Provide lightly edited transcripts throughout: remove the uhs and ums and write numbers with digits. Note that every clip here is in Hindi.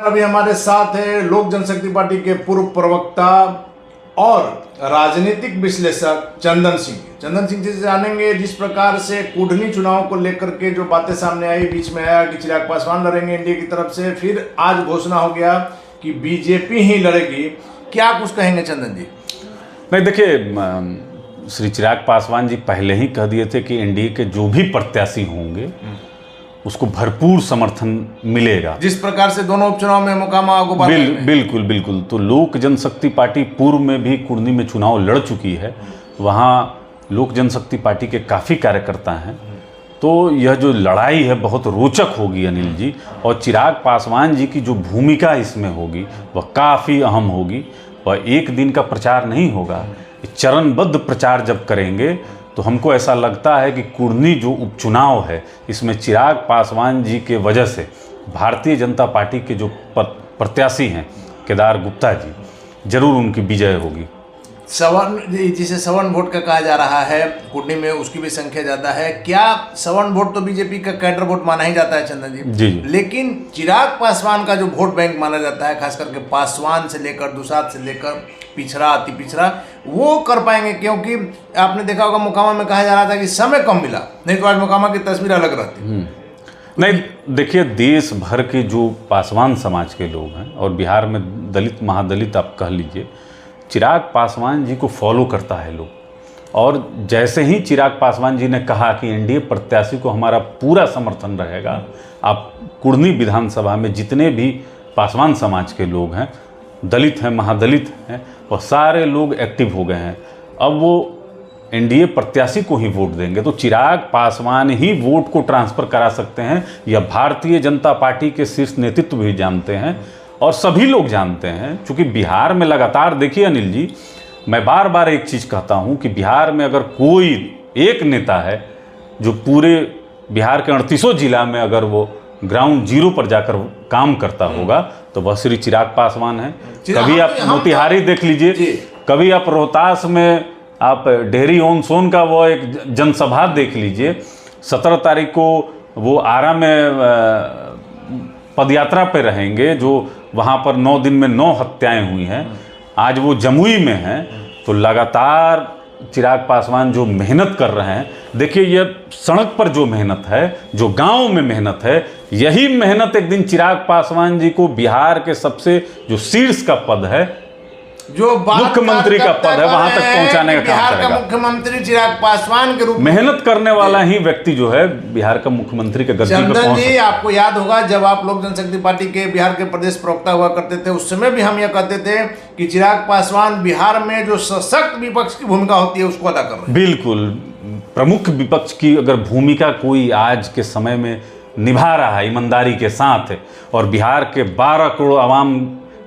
अभी हमारे साथ है लोक जनशक्ति पार्टी के पूर्व प्रवक्ता और राजनीतिक विश्लेषक चंदन सिंह। चंदन सिंह जी से जानेंगे जिस प्रकार से कुढ़नी चुनाव को लेकर के जो बातें सामने आई, बीच में आया कि चिराग पासवान लड़ेंगे एनडीए की तरफ से, फिर आज घोषणा हो गया कि बीजेपी ही लड़ेगी। क्या कुछ कहेंगे चंदन जी? नहीं, देखिए, श्री चिराग पासवान जी पहले ही कह दिए थे कि एनडीए के जो भी प्रत्याशी होंगे उसको भरपूर समर्थन मिलेगा। जिस प्रकार से दोनों उपचुनाव में मोकामा को बिल्कुल। तो लोक जनशक्ति पार्टी पूर्व में भी कुढ़नी में चुनाव लड़ चुकी है, वहाँ लोक जनशक्ति पार्टी के काफ़ी कार्यकर्ता हैं। तो यह जो लड़ाई है बहुत रोचक होगी अनिल जी, और चिराग पासवान जी की जो भूमिका इसमें होगी वह काफ़ी अहम होगी। वह एक दिन का प्रचार नहीं होगा, चरणबद्ध प्रचार जब करेंगे तो हमको ऐसा लगता है कि कुढ़नी जो उपचुनाव है इसमें चिराग पासवान जी के वजह से भारतीय जनता पार्टी के जो प्रत्याशी हैं केदार गुप्ता जी, जरूर उनकी विजय होगी। जिसे सवर्ण वोट का कहा जा रहा है कुढ़नी में, उसकी भी संख्या ज़्यादा है। क्या सवर्ण वोट तो बीजेपी का कैडर वोट माना ही जाता है चंदन जी, लेकिन चिराग पासवान का जो वोट बैंक माना जाता है, खास करके पासवान से लेकर दुसाध से लेकर पिछड़ा अति पिछड़ा, वो कर पाएंगे? क्योंकि आपने देखा होगा मोकामा में कहा जा रहा था कि समय कम मिला, नहीं तो आज मोकामा की तस्वीर अलग रहती। नहीं, देखिए, देश भर के जो पासवान समाज के लोग हैं और बिहार में दलित महादलित आप कह लीजिए, चिराग पासवान जी को फॉलो करता है लोग। और जैसे ही चिराग पासवान जी ने कहा कि एनडीए प्रत्याशी को हमारा पूरा समर्थन रहेगा, आप कुढ़नी विधानसभा में जितने भी पासवान समाज के लोग हैं, दलित हैं, महादलित हैं, वह सारे लोग एक्टिव हो गए हैं। अब वो एनडीए प्रत्याशी को ही वोट देंगे, तो चिराग पासवान ही वोट को ट्रांसफ़र करा सकते हैं। यह भारतीय जनता पार्टी के शीर्ष नेतृत्व भी जानते हैं और सभी लोग जानते हैं। क्योंकि बिहार में लगातार, देखिए अनिल जी, मैं बार बार एक चीज़ कहता हूँ कि बिहार में अगर कोई एक नेता है जो पूरे बिहार के 38 जिला में अगर वो ग्राउंड जीरो पर जाकर काम करता होगा तो वह श्री चिराग पासवान है। कभी आप मोतिहारी देख लीजिए, कभी आप रोहतास में आप डेहरी ऑन सोन का वो एक जनसभा देख लीजिए। 17 तारीख को वो आरा में पदयात्रा पे रहेंगे, जो वहाँ पर 9 दिन में 9 हत्याएं हुई हैं। आज वो जमुई में हैं। तो लगातार चिराग पासवान जो मेहनत कर रहे हैं, देखिए, ये सड़क पर जो मेहनत है, जो गांव में मेहनत है, यही मेहनत एक दिन चिराग पासवान जी को बिहार के सबसे जो शीर्ष का पद है, जो मुख्यमंत्री का पद है, वहां तक पहुंचाने का काम करेगा। मुख्यमंत्री चिराग पासवान के रूप में मेहनत करने वाला ही व्यक्ति जो है बिहार का मुख्यमंत्री का गद्दी पे पहुंच सकता है। आपको याद होगा जब आप लोक जनशक्ति पार्टी के बिहार के प्रदेश प्रवक्ता हुआ करते थे, उस समय भी हम यह कहते थे कि चिराग पासवान बिहार में जो सशक्त विपक्ष की भूमिका होती है उसको अदा कर रहे हैं। बिल्कुल, प्रमुख विपक्ष की अगर भूमिका कोई आज के समय में निभा रहा है ईमानदारी के साथ और बिहार के 12 करोड़ आवाम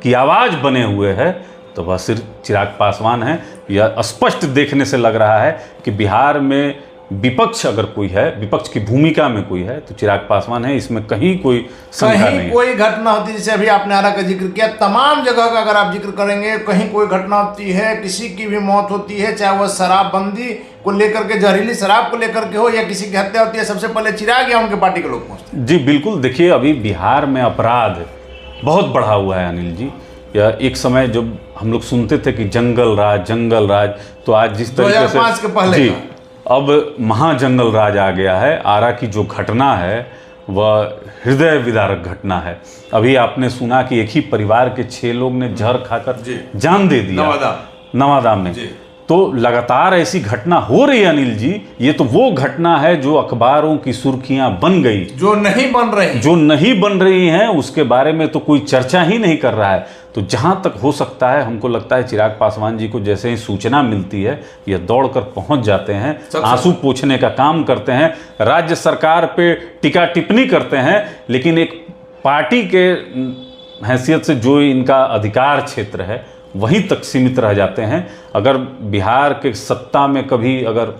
की आवाज़ बने हुए है, तो वह सिर्फ चिराग पासवान है। यह स्पष्ट देखने से लग रहा है कि बिहार में विपक्ष अगर कोई है, विपक्ष की भूमिका में कोई है, तो चिराग पासवान है। इसमें कहीं कोई शंका नहीं। कोई घटना होती है, जैसे अभी आपने आरा का जिक्र किया, तमाम जगह का अगर आप जिक्र करेंगे, कहीं कोई घटना होती है, किसी की भी मौत होती है, चाहे वह शराबबंदी को लेकर के, जहरीली शराब को लेकर के हो, या किसी की हत्या होती है, सबसे पहले चिराग या उनके पार्टी के लोग पहुँचते हैं। जी बिल्कुल, देखिए, अभी बिहार में अपराध बहुत बढ़ा हुआ है अनिल जी। या एक समय जब हम लोग सुनते थे कि जंगल राज, तो आज जिस तरीके से 2005 के पहले जी, अब महाजंगल राज आ गया है। आरा की जो घटना है वह हृदय विदारक घटना है। अभी आपने सुना कि एक ही परिवार के 6 लोग ने जहर खाकर जान दे दिया नवादा में। तो लगातार ऐसी घटना हो रही है अनिल जी। ये तो वो घटना है जो अखबारों की सुर्खियां बन गई, जो नहीं बन रही हैं उसके बारे में तो कोई चर्चा ही नहीं कर रहा है। तो जहां तक हो सकता है, हमको लगता है चिराग पासवान जी को जैसे ही सूचना मिलती है, ये दौड़कर पहुंच जाते हैं, आंसू पोंछने का काम करते हैं, राज्य सरकार पे टीका टिप्पणी करते हैं, लेकिन एक पार्टी के हैसियत से जो इनका अधिकार क्षेत्र है वहीं तक सीमित रह जाते हैं। अगर बिहार के सत्ता में कभी अगर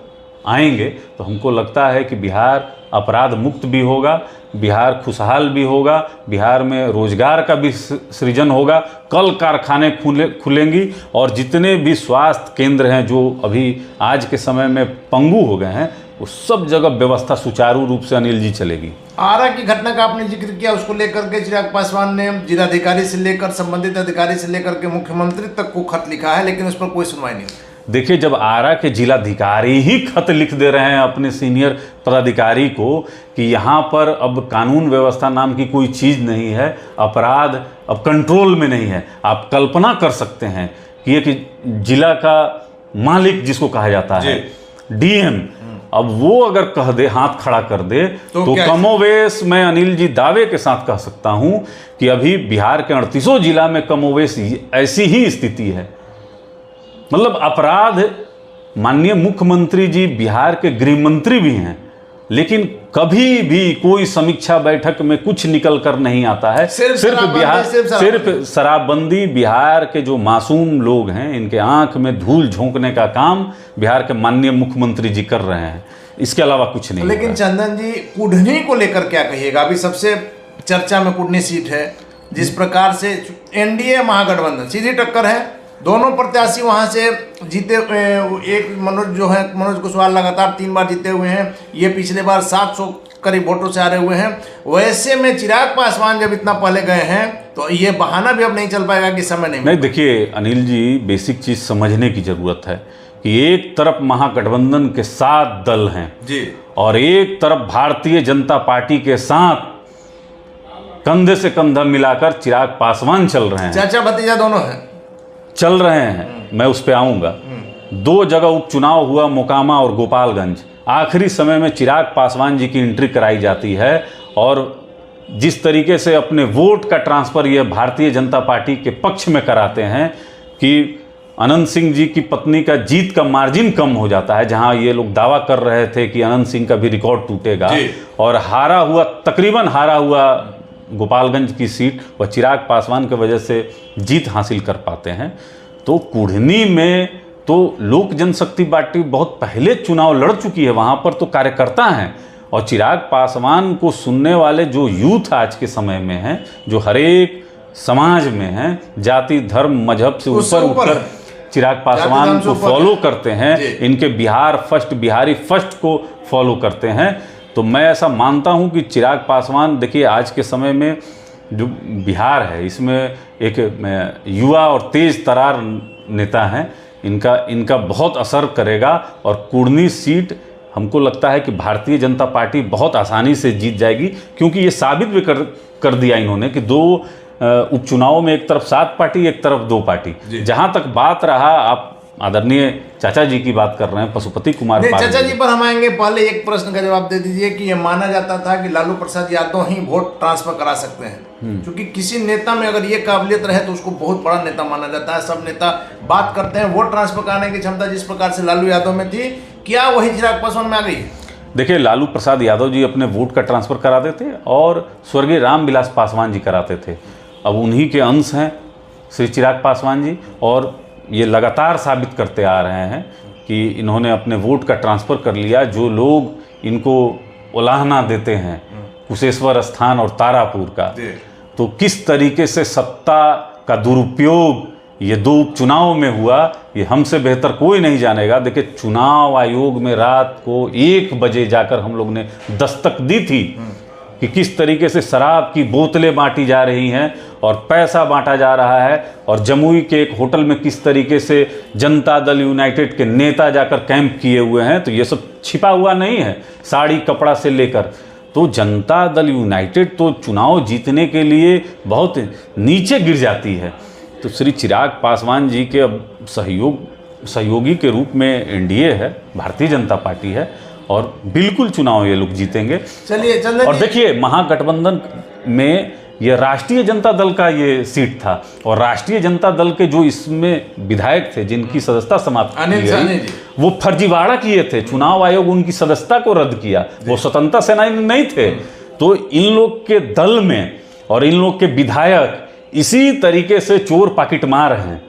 आएंगे तो हमको लगता है कि बिहार अपराध मुक्त भी होगा, बिहार खुशहाल भी होगा, बिहार में रोजगार का भी सृजन होगा, कल कारखाने खुलेंगी और जितने भी स्वास्थ्य केंद्र हैं जो अभी आज के समय में पंगु हो गए हैं, वो सब जगह व्यवस्था सुचारू रूप से अनिल जी चलेगी। आरा की घटना का आपने जिक्र किया, उसको लेकर के चिराग पासवान ने जिलाधिकारी से लेकर संबंधित अधिकारी से लेकर के मुख्यमंत्री तक को खत लिखा है, लेकिन उस पर कोई सुनवाई नहीं। देखिए, जब आरा के जिलाधिकारी ही खत लिख दे रहे हैं अपने सीनियर पदाधिकारी को कि यहाँ पर अब कानून व्यवस्था नाम की कोई चीज़ नहीं है, अपराध अब कंट्रोल में नहीं है। आप कल्पना कर सकते हैं कि एक जिला का मालिक जिसको कहा जाता है डीएम, अब वो अगर कह दे, हाथ खड़ा कर दे, तो कमोवेश मैं अनिल जी दावे के साथ कह सकता हूं कि अभी बिहार के 38 जिला में कमोवेश ऐसी ही स्थिति है। मतलब अपराध, माननीय मुख्यमंत्री जी बिहार के गृह मंत्री भी हैं, लेकिन कभी भी कोई समीक्षा बैठक में कुछ निकल कर नहीं आता है। सिर्फ शराबबंदी, बिहार के जो मासूम लोग हैं इनके आंख में धूल झोंकने का काम बिहार के माननीय मुख्यमंत्री जी कर रहे हैं, इसके अलावा कुछ नहीं। लेकिन चंदन जी, कुढ़नी को लेकर क्या कहिएगा? अभी सबसे चर्चा में कुढ़नी सीट है। जिस प्रकार से एनडीए महागठबंधन सीधी टक्कर है, दोनों प्रत्याशी वहां से जीते। एक मनोज कुशवाहा लगातार 3 बार जीते हुए हैं, ये पिछले बार 700 करीब वोटों से हारे हुए हैं। वैसे में चिराग पासवान जब इतना पहले गए हैं तो ये बहाना भी अब नहीं चल पाएगा कि समय नहीं। देखिए अनिल जी, बेसिक चीज समझने की जरूरत है कि एक तरफ महागठबंधन के 7 दल हैं जी, और एक तरफ भारतीय जनता पार्टी के साथ कंधे से कंधा मिलाकर चिराग पासवान चल रहे हैं। चाचा भतीजा दोनों हैं, चल रहे हैं। मैं उस पे आऊंगा। 2 जगह उपचुनाव हुआ, मोकामा और गोपालगंज। आखिरी समय में चिराग पासवान जी की एंट्री कराई जाती है, और जिस तरीके से अपने वोट का ट्रांसफर ये भारतीय जनता पार्टी के पक्ष में कराते हैं कि अनंत सिंह जी की पत्नी का जीत का मार्जिन कम हो जाता है, जहां ये लोग दावा कर रहे थे कि अनंत सिंह का भी रिकॉर्ड टूटेगा, और तकरीबन हारा हुआ गोपालगंज की सीट व चिराग पासवान की वजह से जीत हासिल कर पाते हैं। तो कुढ़नी में तो लोक जनशक्ति पार्टी बहुत पहले चुनाव लड़ चुकी है, वहाँ पर तो कार्यकर्ता हैं, और चिराग पासवान को सुनने वाले जो यूथ आज के समय में हैं, जो हरेक समाज में हैं, जाति धर्म मजहब से ऊपर उठकर चिराग पासवान को फॉलो करते हैं, इनके बिहारी फर्स्ट को फॉलो करते हैं। तो मैं ऐसा मानता हूं कि चिराग पासवान, देखिए आज के समय में जो बिहार है इसमें एक युवा और तेज तरार नेता हैं, इनका बहुत असर करेगा, और कुढ़नी सीट हमको लगता है कि भारतीय जनता पार्टी बहुत आसानी से जीत जाएगी, क्योंकि ये साबित भी कर दिया इन्होंने कि 2 उपचुनावों में एक तरफ 7 पार्टी, एक तरफ 2 पार्टी। जहां तक बात रहा, आप आदरणीय चाचा जी की बात कर रहे हैं, पशुपति कुमार चाचा जी पर हम आएंगे। पहले एक प्रश्न का जवाब दे दीजिए कि ये माना जाता था कि लालू प्रसाद यादव ही वोट ट्रांसफर करा सकते हैं, क्योंकि किसी नेता में अगर ये काबिलियत रहे तो उसको बहुत बड़ा नेता माना जाता है। सब नेता बात करते हैं वोट ट्रांसफर कराने की क्षमता जिस प्रकार से लालू यादव में थी, क्या वही चिराग पासवान में आ गई है? देखिए, लालू प्रसाद यादव जी अपने वोट का ट्रांसफर कराते थे और स्वर्गीय रामविलास पासवान जी कराते थे। अब उन्हीं के अंश हैं श्री चिराग पासवान जी, और ये लगातार साबित करते आ रहे हैं कि इन्होंने अपने वोट का ट्रांसफ़र कर लिया। जो लोग इनको उलाहना देते हैं कुशेश्वर स्थान और तारापुर का, तो किस तरीके से सत्ता का दुरुपयोग ये 2 उपचुनाव में हुआ, ये हमसे बेहतर कोई नहीं जानेगा। देखिए, चुनाव आयोग में रात को 1 बजे जाकर हम लोग ने दस्तक दी थी कि किस तरीके से शराब की बोतलें बांटी जा रही हैं और पैसा बांटा जा रहा है, और जमुई के एक होटल में किस तरीके से जनता दल यूनाइटेड के नेता जाकर कैंप किए हुए हैं। तो ये सब छिपा हुआ नहीं है, साड़ी कपड़ा से लेकर। तो जनता दल यूनाइटेड तो चुनाव जीतने के लिए बहुत नीचे गिर जाती है। तो श्री चिराग पासवान जी के अब सहयोगी के रूप में एनडीए है, भारतीय जनता पार्टी है, और बिल्कुल चुनाव ये लोग जीतेंगे। चलिए चंदन, और देखिए, महागठबंधन में ये राष्ट्रीय जनता दल का ये सीट था, और राष्ट्रीय जनता दल के जो इसमें विधायक थे जिनकी सदस्यता समाप्त की गई, वो फर्जीवाड़ा किए थे। चुनाव आयोग उनकी सदस्यता को रद्द किया, वो स्वतंत्रता सेनानी नहीं थे। तो इन लोग के दल में और इन लोग के विधायक इसी तरीके से चोर पाकिट मार हैं।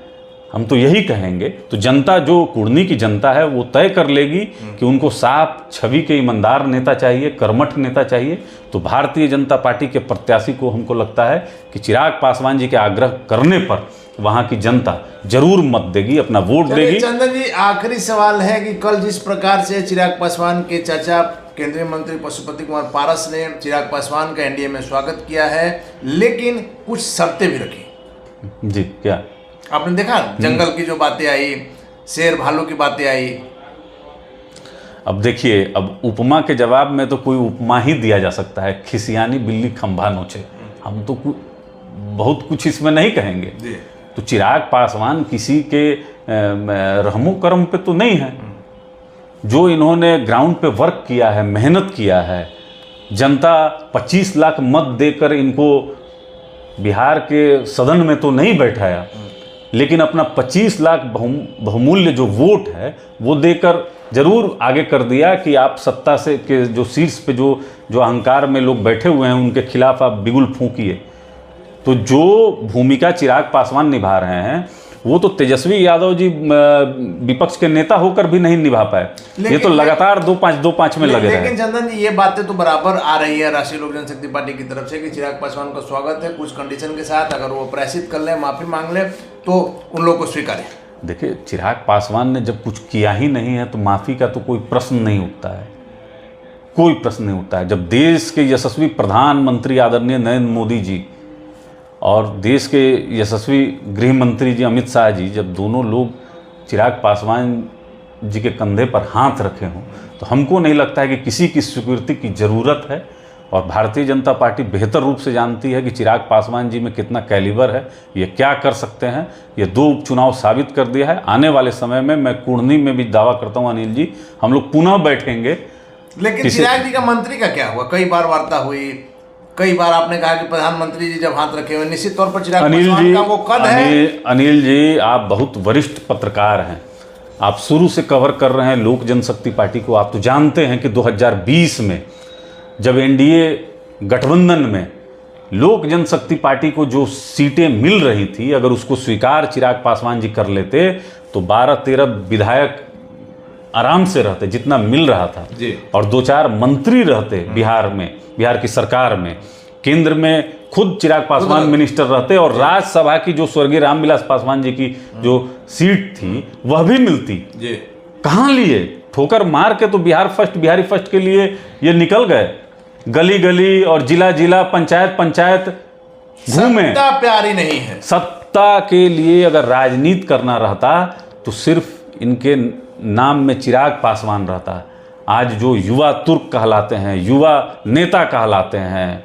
हम तो यही कहेंगे। तो जनता, जो कुर्नी की जनता है, वो तय कर लेगी कि उनको साफ छवि के ईमानदार नेता चाहिए, कर्मठ नेता चाहिए। तो भारतीय जनता पार्टी के प्रत्याशी को हमको लगता है कि चिराग पासवान जी के आग्रह करने पर वहाँ की जनता जरूर मत देगी, अपना वोट देगी। चंदन जी, आखिरी सवाल है कि कल जिस प्रकार से चिराग पासवान के चाचा केंद्रीय मंत्री पशुपति कुमार पारस ने चिराग पासवान का एनडीए में स्वागत किया है, लेकिन कुछ शर्तें भी रखी। जी, क्या आपने देखा? जंगल की जो बातें आई, शेर भालू की बातें आई। अब देखिए, अब उपमा के जवाब में तो कोई उपमा ही दिया जा सकता है, खिसियानी बिल्ली खंभा नोचे। हम तो बहुत कुछ इसमें नहीं कहेंगे। तो चिराग पासवान किसी के रहमो करम पे तो नहीं है। जो इन्होंने ग्राउंड पे वर्क किया है, मेहनत किया है, जनता 25 लाख मत देकर इनको बिहार के सदन में तो नहीं बैठाया, लेकिन अपना 25 लाख बहुमूल्य जो वोट है वो देकर जरूर आगे कर दिया कि आप सत्ता से के जो शीर्ष पे जो अहंकार में लोग बैठे हुए हैं, उनके खिलाफ आप बिगुल फूंकिए। तो जो भूमिका चिराग पासवान निभा रहे हैं वो तो तेजस्वी यादव जी विपक्ष के नेता होकर भी नहीं निभा पाए। ये तो लगातार 2-5 में लगे रहे। लेकिन चंदन जी, ये बातें तो बराबर आ रही है राष्ट्रीय लोक जनशक्ति पार्टी की तरफ से कि चिराग पासवान का स्वागत है, कुछ कंडीशन के साथ, अगर वो प्रायश्चित कर ले, माफी मांग ले तो उन लोगों को स्वीकारें। देखिए, चिराग पासवान ने जब कुछ किया ही नहीं है तो माफी का तो कोई प्रश्न नहीं उठता है, कोई प्रश्न नहीं उठता है। जब देश के यशस्वी प्रधानमंत्री आदरणीय नरेंद्र मोदी जी और देश के यशस्वी गृह मंत्री जी अमित शाह जी, जब दोनों लोग चिराग पासवान जी के कंधे पर हाथ रखे हों, तो हमको नहीं लगता है कि किसी की स्वीकृति की ज़रूरत है। और भारतीय जनता पार्टी बेहतर रूप से जानती है कि चिराग पासवान जी में कितना कैलिबर है, ये क्या कर सकते हैं। ये 2 उपचुनाव साबित कर दिया है। आने वाले समय में मैं कुर्नी में भी दावा करता हूँ अनिल जी, हम लोग पुनः बैठेंगे। लेकिन चिराग जी का मंत्री का क्या हुआ? कई बार वार्ता हुई, कई बार आपने कहा कि प्रधानमंत्री जी जब हाथ रखे हुए, निश्चित तौर पर चिराग पासवान का वो कद है। अनिल जी, आप बहुत वरिष्ठ पत्रकार हैं, आप शुरू से कवर कर रहे हैं लोक जनशक्ति पार्टी को। आप तो जानते हैं कि 2020 में जब एनडीए गठबंधन में लोक जनशक्ति पार्टी को जो सीटें मिल रही थी, अगर उसको स्वीकार चिराग पासवान जी कर लेते तो 12-13 विधायक आराम से रहते, जितना मिल रहा था जी। और 2-4 मंत्री रहते बिहार में, बिहार की सरकार में, केंद्र में खुद चिराग पासवान मिनिस्टर रहते, और राज्यसभा की जो स्वर्गीय रामविलास पासवान जी की जो सीट थी वह भी मिलती। कहाँ लिए? ठोकर मार के तो बिहारी फर्स्ट के लिए ये निकल गए, गली गली और जिला जिला, पंचायत घूमे। सत्ता प्यारी नहीं है। सत्ता के लिए अगर राजनीति करना रहता तो सिर्फ इनके नाम में चिराग पासवान रहता। आज जो युवा तुर्क कहलाते हैं, युवा नेता कहलाते हैं,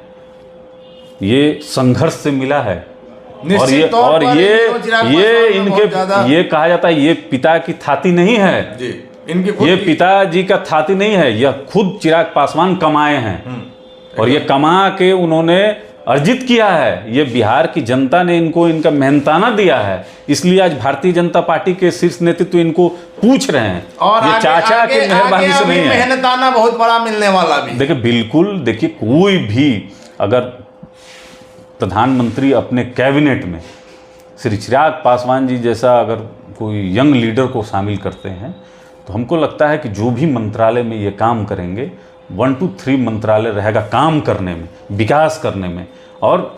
ये संघर्ष से मिला है। और ये इनके ये कहा जाता है ये पिता की थाती नहीं है जी, ये पिताजी का थाती नहीं है, यह खुद चिराग पासवान कमाए हैं और ये कमा के उन्होंने अर्जित किया है। ये बिहार की जनता ने इनको इनका मेहनताना दिया है, इसलिए आज भारतीय जनता पार्टी के शीर्ष नेतृत्व इनको पूछ रहे हैं। और ये चाचा के मेहरबानी से नहीं है, मेहनताना बहुत बड़ा मिलने वाला भी। देखिए, बिल्कुल देखिए, कोई भी अगर प्रधानमंत्री अपने कैबिनेट में श्री चिराग पासवान जी जैसा अगर कोई यंग लीडर को शामिल करते हैं तो हमको लगता है कि जो भी मंत्रालय में ये काम करेंगे, 1 to 3 मंत्रालय रहेगा काम करने में, विकास करने में। और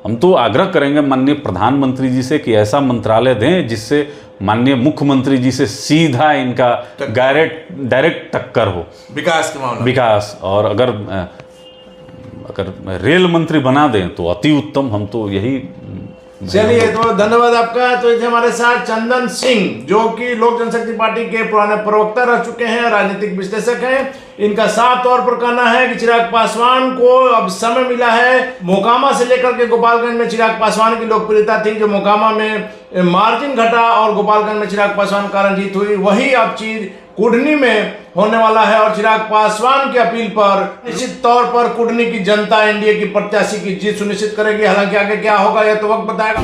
हम तो आग्रह करेंगे माननीय प्रधानमंत्री जी से कि ऐसा मंत्रालय दें जिससे माननीय मुख्यमंत्री जी से सीधा इनका डायरेक्ट टक्कर हो विकास के मामले, विकास। और अगर रेल मंत्री बना दें तो अति उत्तम। हम तो यही। चलिए, तो धन्यवाद आपका। तो इसे हमारे साथ चंदन सिंह, जो कि लोक जनशक्ति पार्टी के पुराने प्रवक्ता रह चुके हैं, राजनीतिक विश्लेषक हैं। इनका साफ तौर पर कहना है कि चिराग पासवान को अब समय मिला है। मोकामा से लेकर के गोपालगंज में चिराग पासवान की लोकप्रियता थी, जो मोकामा में मार्जिन घटा और गोपालगंज में चिराग पासवान का जीत हुई, वही अब चीज कुढ़नी में होने वाला है। और चिराग पासवान की अपील पर निश्चित तौर पर कुढ़नी की जनता एनडीए की प्रत्याशी की जीत सुनिश्चित करेगी। हालांकि आगे क्या होगा यह तो वक्त बताएगा।